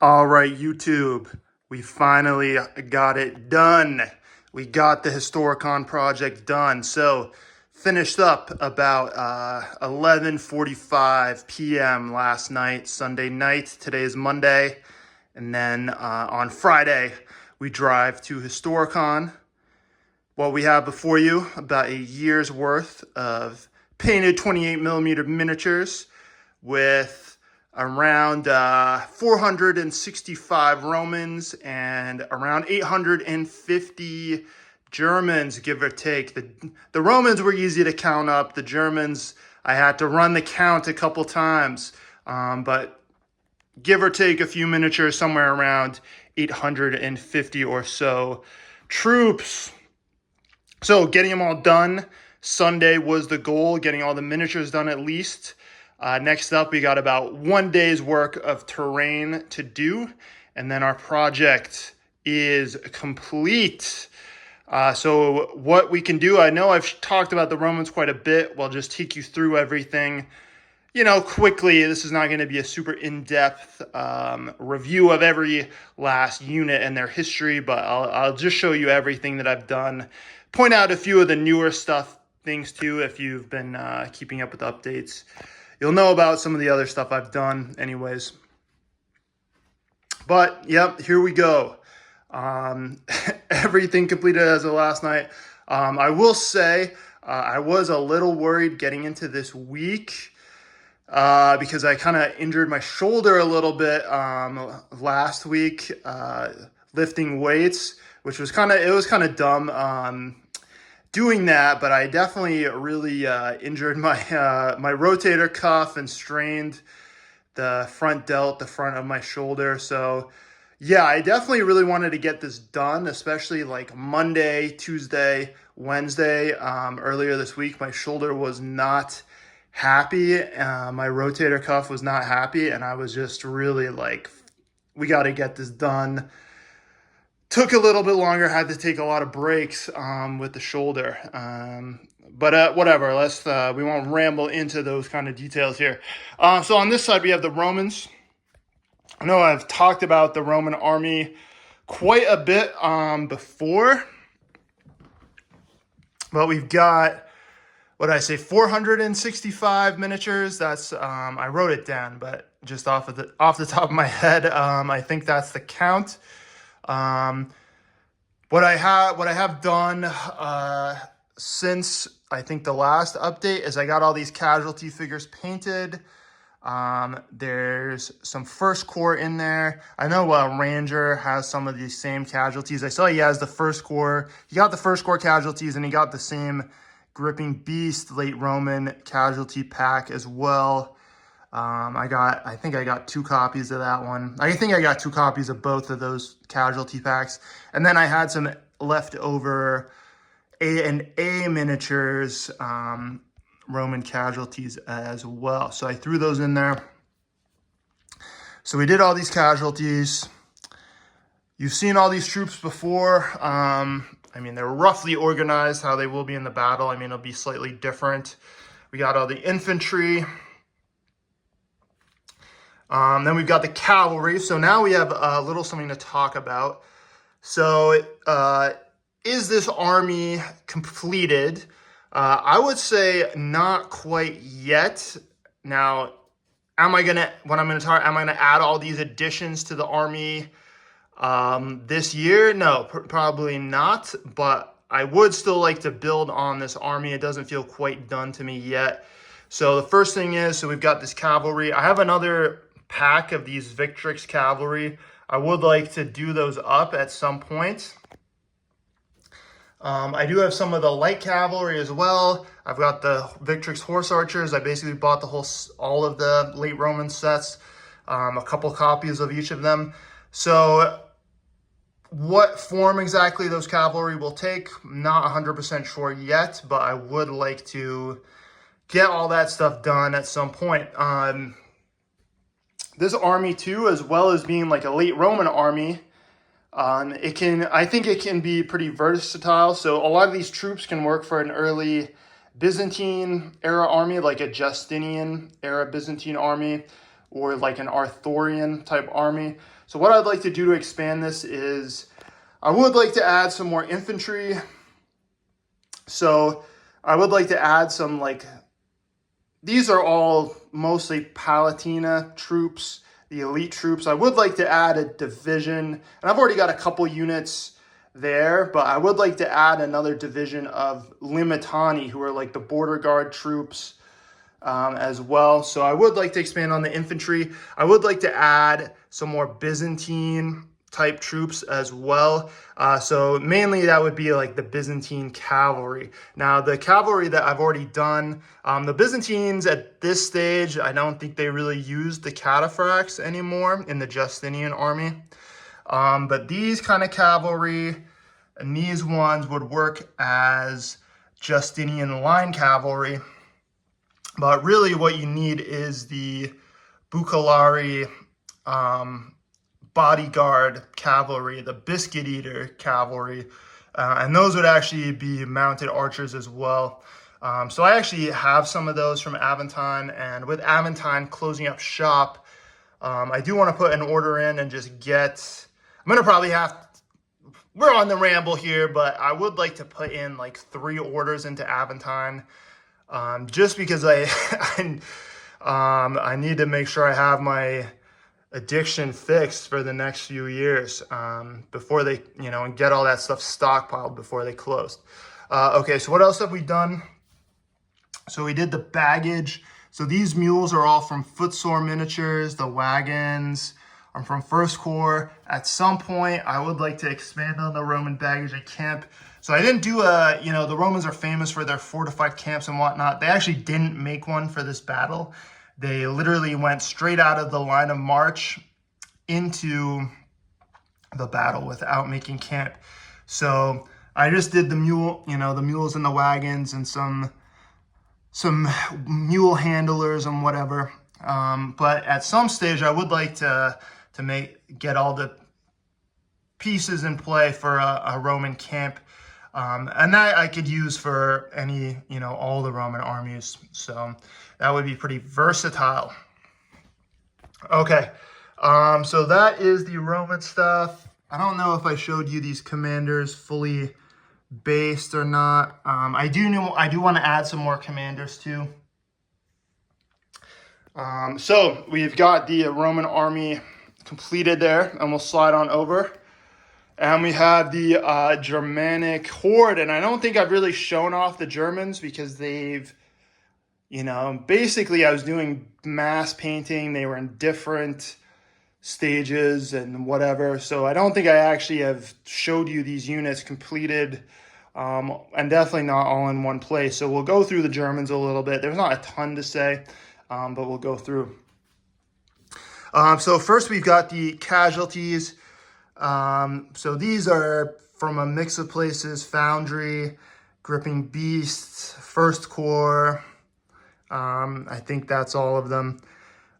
All right, YouTube, we finally got it done. We got the Historicon project done. So finished up about 11:45 p.m. last night, Sunday night. Today is Monday. And then on Friday, we drive to Historicon. What we have before you, about a year's worth of painted 28mm miniatures with around 465 Romans and around 850 Germans, give or take. The Romans were easy to count up. The Germans, I had to run the count a couple times, but give or take a few miniatures, somewhere around 850 or so troops. So getting them all done. Sunday was the goal, getting all the miniatures done at least. Next up, we got about 1 day's work of terrain to do, and then our project is complete. So what we can do, I know I've talked about the Romans quite a bit. I'll just take you through everything, quickly. This is not going to be a super in-depth review of every last unit and their history, but I'll just show you everything that I've done. Point out a few of the newer things too, if you've been keeping up with the updates. You'll know about some of the other stuff I've done anyways. But, yep, here we go. Everything completed as of last night. I will say I was a little worried getting into this week because I kind of injured my shoulder a little bit last week lifting weights, which was kind of dumb. Doing that, but I definitely really injured my my rotator cuff and strained the front delt, the front of my shoulder. So yeah, I definitely really wanted to get this done, especially like Monday, Tuesday, Wednesday. Earlier this week, my shoulder was not happy. My rotator cuff was not happy, and I was just really like, we got to get this done. Took a little bit longer, had to take a lot of breaks with the shoulder. But whatever, we won't ramble into those kind of details here. So on this side, we have the Romans. I know I've talked about the Roman army quite a bit before. But we've got, 465 miniatures. That's, I wrote it down, but just off the top of my head, I think that's the count. What I have done since I think the last update is I got all these casualty figures painted. There's some first corps in there. I know Ranger has some of these same casualties. I saw he has the first corps. He got the first corps casualties, and he got the same Gripping Beast late Roman casualty pack as well. I think I got 2 copies of that one. I think I got 2 copies of both of those casualty packs. And then I had some leftover A&A miniatures, Roman casualties as well. So I threw those in there. So we did all these casualties. You've seen all these troops before. They're roughly organized how they will be in the battle. It'll be slightly different. We got all the infantry. Then we've got the cavalry. So now we have a little something to talk about. So is this army completed? I would say not quite yet. Now, am I gonna add all these additions to the army this year? No, probably not. But I would still like to build on this army. It doesn't feel quite done to me yet. So the first thing is, so we've got this cavalry. I have another pack of these Victrix cavalry. I would like to do those up at some point. I do have some of the light cavalry as well. I've got the Victrix horse archers. I basically bought all of the late Roman sets, a couple copies of each of them. So what form exactly those cavalry will take, not 100% sure yet, but I would like to get all that stuff done at some point. This army too, as well as being like a late Roman army, I think it can be pretty versatile. So a lot of these troops can work for an early Byzantine era army, like a Justinian era Byzantine army, or like an Arthurian type army. So what I'd like to do to expand this is I would like to add some more infantry. So I would like to add some, like, these are all mostly Palatina troops, the elite troops. I would like to add a division, and I've already got a couple units there, but I would like to add another division of Limitani, who are like the border guard troops as well. So I would like to expand on the infantry. I would like to add some more Byzantine type troops as well. So mainly that would be like the Byzantine cavalry. Now the cavalry that I've already done, the Byzantines at this stage, I don't think they really use the cataphracts anymore in the Justinian army. But these kind of cavalry and these ones would work as Justinian line cavalry. But really what you need is the Bucalari bodyguard cavalry, the biscuit eater cavalry, and those would actually be mounted archers as well. So I actually have some of those from Aventine, and with Aventine closing up shop, I do want to put an order in and just get, I'm going to probably have, we're on the ramble here, but I would like to put in like 3 orders into Aventine, just because I need to make sure I have my addiction fixed for the next few years, before they, and get all that stuff stockpiled before they closed. Okay, so what else have we done? So we did the baggage. So these mules are all from Footsore Miniatures. The wagons are from First Corps. At some point, I would like to expand on the Roman baggage and camp. So I didn't do the Romans are famous for their fortified camps and whatnot. They actually didn't make one for this battle. They literally went straight out of the line of march into the battle without making camp. So I just did the mule, the mules and the wagons and some mule handlers and whatever. But at some stage, I would like to get all the pieces in play for a Roman camp. And that I could use for any, all the Roman armies. So that would be pretty versatile. Okay, so that is the Roman stuff. I don't know if I showed you these commanders fully based or not. I do want to add some more commanders too. So we've got the Roman army completed there, and we'll slide on over. And we have the Germanic horde, and I don't think I've really shown off the Germans because they've, basically I was doing mass painting. They were in different stages and whatever. So I don't think I actually have showed you these units completed, and definitely not all in one place. So we'll go through the Germans a little bit. There's not a ton to say, but we'll go through. So first we've got the casualties. So these are from a mix of places: Foundry, Gripping Beasts, First Corps. I think that's all of them.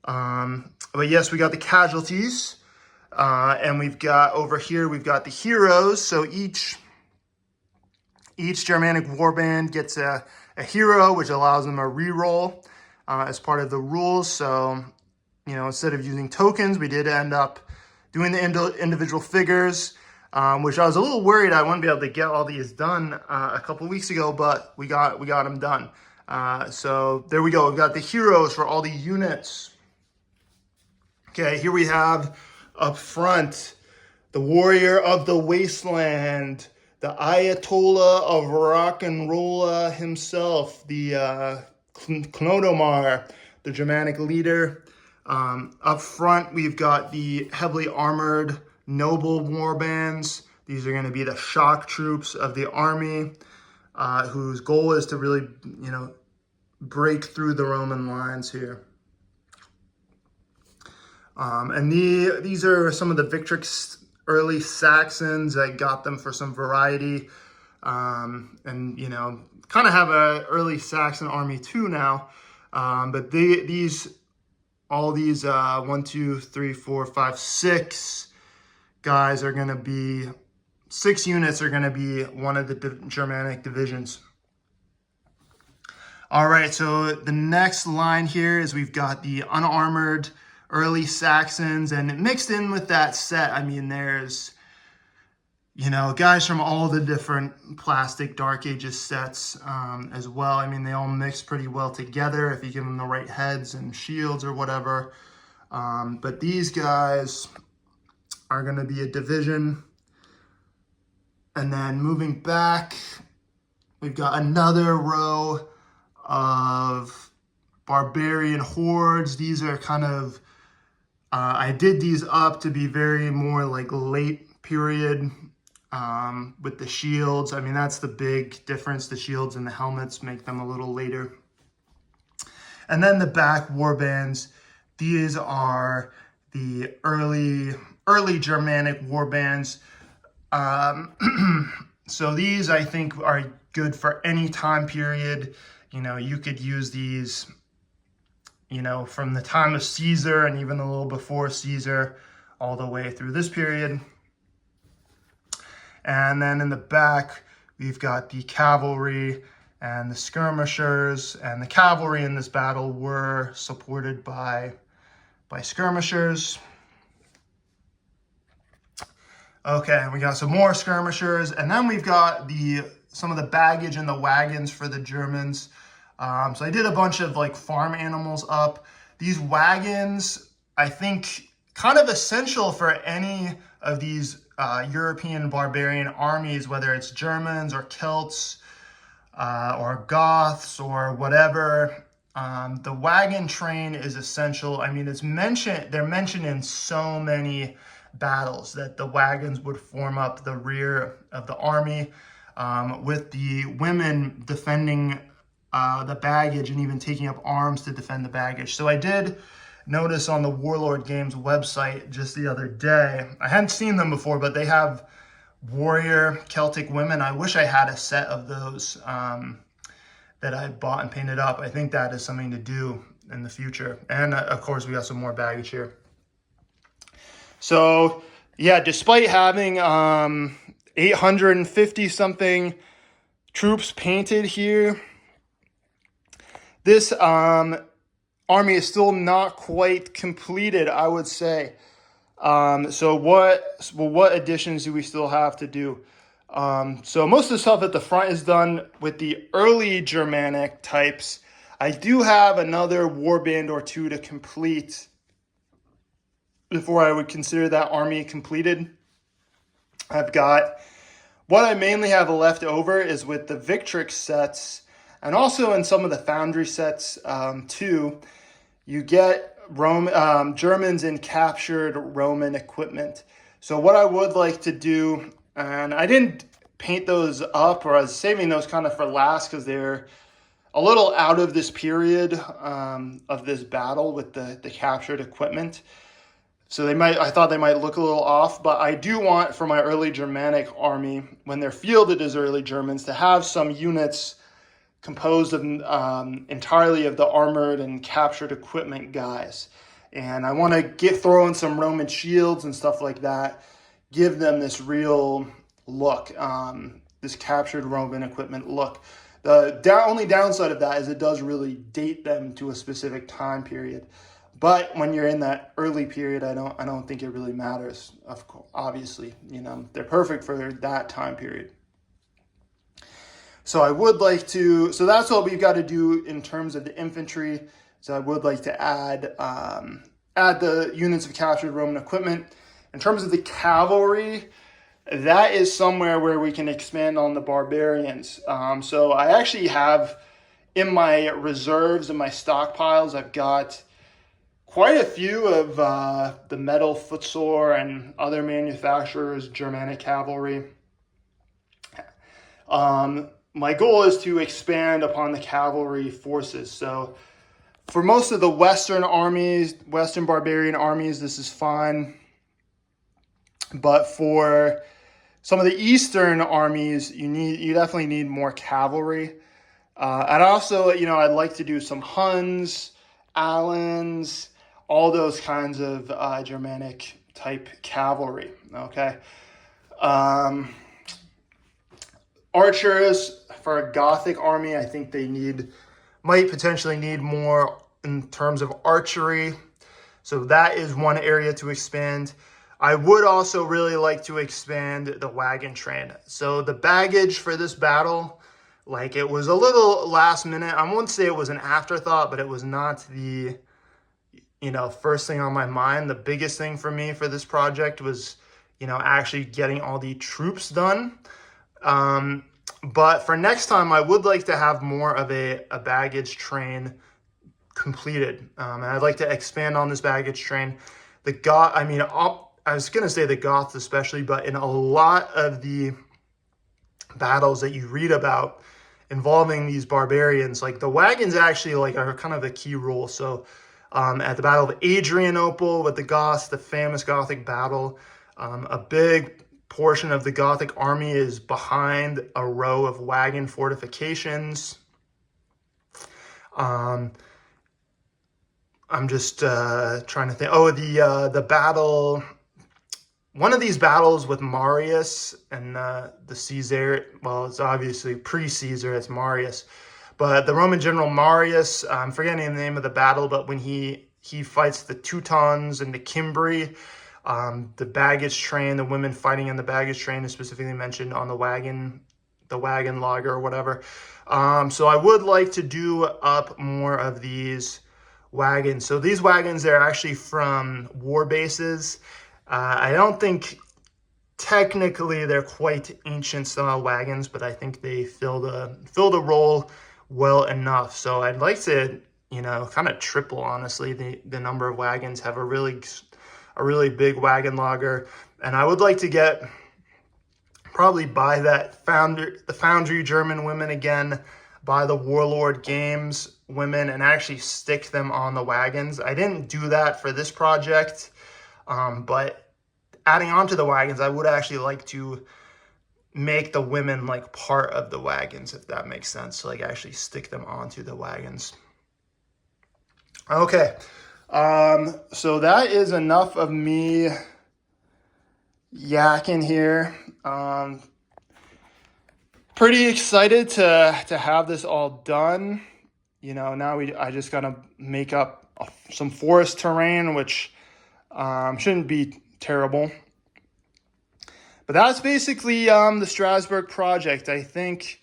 But yes, we got the casualties. And we've got over here, we've got the heroes. So each Germanic warband gets a hero, which allows them a reroll as part of the rules. So, instead of using tokens, we did end up doing the individual figures, which I was a little worried I wouldn't be able to get all these done a couple weeks ago, but we got them done. So there we go. We've got the heroes for all the units. Okay, here we have up front the warrior of the wasteland, the Ayatollah of rock and roll himself, the Clodomar, the Germanic leader. Up front, we've got the heavily armored noble warbands. These are going to be the shock troops of the army, whose goal is to really, break through the Roman lines here. And these are some of the Victrix early Saxons that got them for some variety. And, kind of have an early Saxon army too now. But all these 1, 2, 3, 4, 5, 6 guys are going to be, 6 units are going to be one of the Germanic divisions. All right, so the next line here is we've got the unarmored early Saxons, and mixed in with that set, I mean, there's, guys from all the different plastic Dark Ages sets as well. I mean, they all mix pretty well together if you give them the right heads and shields or whatever. But these guys are going to be a division. And then moving back, we've got another row of Barbarian hordes. These are kind of, I did these up to be very more like late period with the shields. I mean, that's the big difference. The shields and the helmets make them a little later. And then the back warbands. These are the early Germanic warbands. So these, I think, are good for any time period. You could use these, from the time of Caesar and even a little before Caesar, all the way through this period. And then in the back, we've got the cavalry and the skirmishers. And the cavalry in this battle were supported by skirmishers. Okay, we got some more skirmishers, and then we've got some of the baggage and the wagons for the Germans. So I did a bunch of like farm animals up. These wagons, I think, kind of essential for any of these European barbarian armies, whether it's Germans or Celts or Goths or whatever. The wagon train is essential. I mean, they're mentioned in so many battles that the wagons would form up the rear of the army, with the women defending the baggage and even taking up arms to defend the baggage. So I did notice on the Warlord Games website just the other day, I hadn't seen them before, but they have warrior Celtic women. I wish I had a set of those that I bought and painted up. I think that is something to do in the future. And of course, we got some more baggage here. So yeah, despite having 850 something troops painted here, this army is still not quite completed, I would say. So what additions do we still have to do? So most of the stuff at the front is done with the early Germanic types. I do have another warband or two to complete before I would consider that army completed. I've got, what I mainly have left over is with the Victrix sets, and also in some of the Foundry sets too, you get Germans in captured Roman equipment. So what I would like to do, and I didn't paint those up, or I was saving those kind of for last because they're a little out of this period of this battle with the captured equipment. So I thought they might look a little off, but I do want for my early Germanic army, when they're fielded as early Germans, to have some units composed of entirely of the armored and captured equipment guys. And I want to throw in some Roman shields and stuff like that, give them this real look, this captured Roman equipment look. The only downside of that is it does really date them to a specific time period. But when you're in that early period, I don't think it really matters. Of course, obviously, they're perfect for that time period. So I would like to. So that's what we've got to do in terms of the infantry. So I would like to add the units of captured Roman equipment. In terms of the cavalry, that is somewhere where we can expand on the barbarians. So I actually have in my reserves and my stockpiles, I've got quite a few of the metal footsore and other manufacturers' Germanic cavalry. My goal is to expand upon the cavalry forces. So for most of the Western barbarian armies, this is fine. But for some of the Eastern armies, you definitely need more cavalry. And also, I'd like to do some Huns, Alans, all those kinds of Germanic type cavalry, okay? Archers, for a Gothic army, I think they might potentially need more in terms of archery. So that is one area to expand. I would also really like to expand the wagon train. So the baggage for this battle, like it was a little last minute. I won't say it was an afterthought, but it was not the, first thing on my mind. The biggest thing for me for this project was, actually getting all the troops done. But for next time, I would like to have more of a baggage train completed. And I'd like to expand on this baggage train. I was going to say the Goths especially, but in a lot of the battles that you read about involving these barbarians, like the wagons actually like are kind of a key role. So at the Battle of Adrianople with the Goths, the famous Gothic battle, a big portion of the Gothic army is behind a row of wagon fortifications. I'm just trying to think. Oh, the battle. One of these battles with Marius and the Caesar. Well, it's obviously pre-Caesar. It's Marius, but the Roman general Marius. I'm forgetting the name of the battle, but when he fights the Teutons and the Cimbri, the baggage train, the women fighting in the baggage train is specifically mentioned on the wagon logger or whatever. So I would like to do up more of these wagons. So these wagons, they're actually from war bases. I don't think technically they're quite ancient style wagons, but I think they fill the role well enough. So I'd like to, kind of triple, honestly, the number of wagons, have a really big wagon logger. And I would like to probably buy the Foundry German women again, buy the Warlord Games women, and actually stick them on the wagons. I didn't do that for this project, but adding on to the wagons, I would actually like to make the women like part of the wagons, if that makes sense. So like actually stick them onto the wagons. Okay. So that is enough of me yakking here. Pretty excited to have this all done. Now I just gotta make up some forest terrain, which shouldn't be terrible. But that's basically the Strasbourg project. I think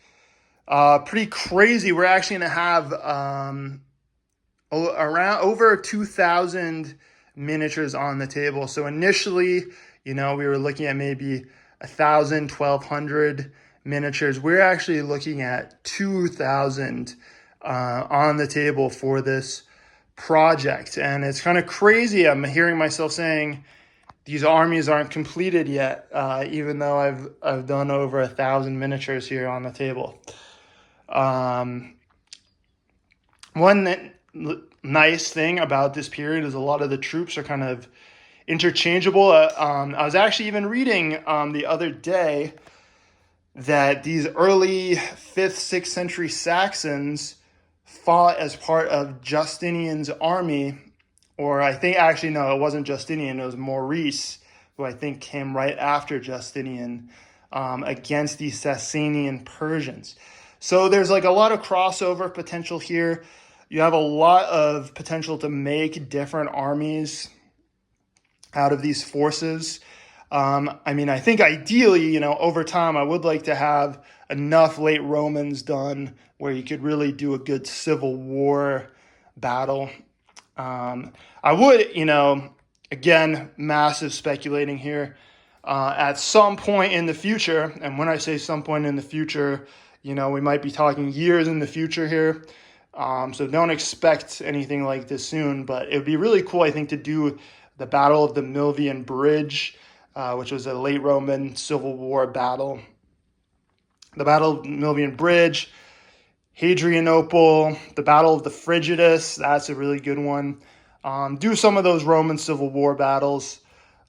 pretty crazy. We're actually gonna have around over 2,000 miniatures on the table. So initially, we were looking at maybe 1,000, 1,200 miniatures. We're actually looking at 2,000 on the table for this project. And it's kind of crazy. I'm hearing myself saying these armies aren't completed yet, even though I've done over 1,000 miniatures here on the table. One nice thing about this period is a lot of the troops are kind of interchangeable. I was actually even reading the other day that these early 5th, 6th century Saxons fought as part of Justinian's army, or I think actually, no, it wasn't Justinian, it was Maurice, who I think came right after Justinian, against the Sasanian Persians. So there's like a lot of crossover potential here. You have a lot of potential to make different armies out of these forces. I think ideally, over time, I would like to have enough late Romans done where you could really do a good civil war battle. I would, again, massive speculating here, at some point in the future, and when I say some point in the future, we might be talking years in the future here. So don't expect anything like this soon, but it would be really cool, I think, to do the Battle of the Milvian Bridge, which was a late Roman Civil War battle. The Battle of the Milvian Bridge, Hadrianople, the Battle of the Frigidus, that's a really good one. Do some of those Roman Civil War battles.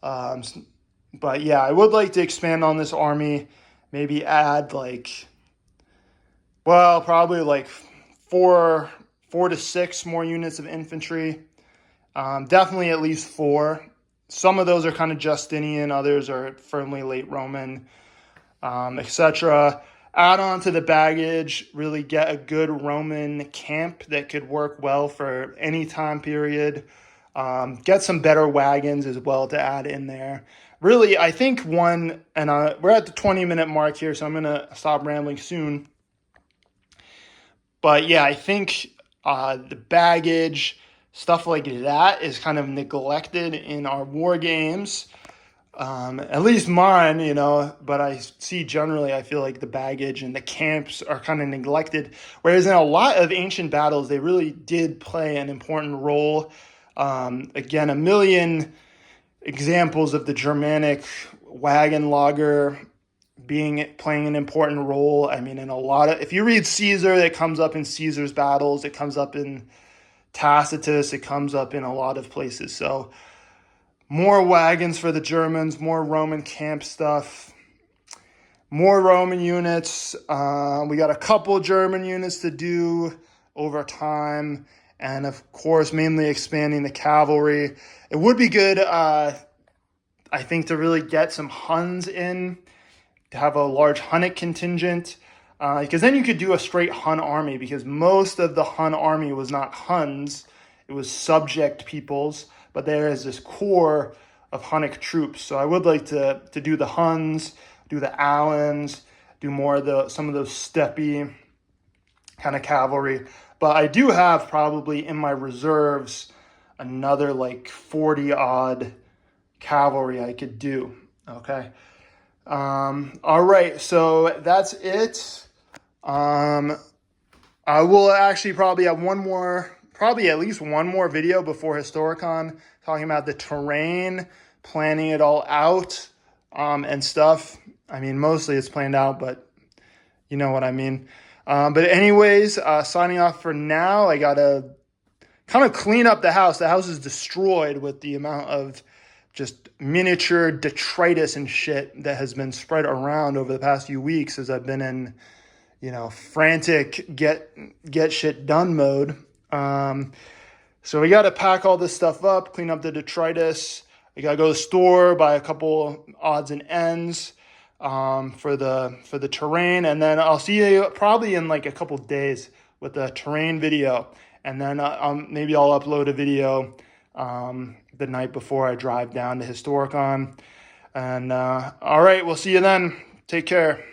But yeah, I would like to expand on this army, maybe add probably like four to six more units of infantry. Definitely at least 4. Some of those are kind of Justinian, others are firmly late Roman, etc. Add on to the baggage, really get a good Roman camp that could work well for any time period. Get some better wagons as well to add in there. Really, I think one, and we're at the 20-minute mark here, so I'm going to stop rambling soon. But yeah, I think the baggage, stuff like that, is kind of neglected in our war games. At least mine, but I see generally, I feel like the baggage and the camps are kind of neglected. Whereas in a lot of ancient battles, they really did play an important role. Again, a million examples of the Germanic wagon logger playing an important role. I mean, in a lot of, if you read Caesar, it comes up in Caesar's battles, it comes up in Tacitus, it comes up in a lot of places. So more wagons for the Germans, more Roman camp stuff, more Roman units. We got a couple German units to do over time, and of course, mainly expanding the cavalry. It would be good, I think, to really get some Huns in, to have a large Hunnic contingent, because then you could do a straight Hun army, because most of the Hun army was not Huns, it was subject peoples, but there is this core of Hunnic troops. So I would like to do the Huns, do the Alans, do more of some of those steppy kind of cavalry. But I do have probably in my reserves another like 40 odd cavalry I could do. Okay. All right, so that's it. I will actually probably have at least one more video before Historicon, talking about the terrain, planning it all out, and stuff. I mean, mostly it's planned out, but you know what I mean. But anyways, signing off for now. I gotta kind of clean up the house. The house is destroyed with the amount of just miniature detritus and shit that has been spread around over the past few weeks as I've been in, frantic get shit done mode. So we got to pack all this stuff up, clean up the detritus. We got to go to the store, buy a couple odds and ends for the terrain, and then I'll see you probably in like a couple days with the terrain video, and then maybe I'll upload a video the night before I drive down to Historicon. And all right, we'll see you then. Take care.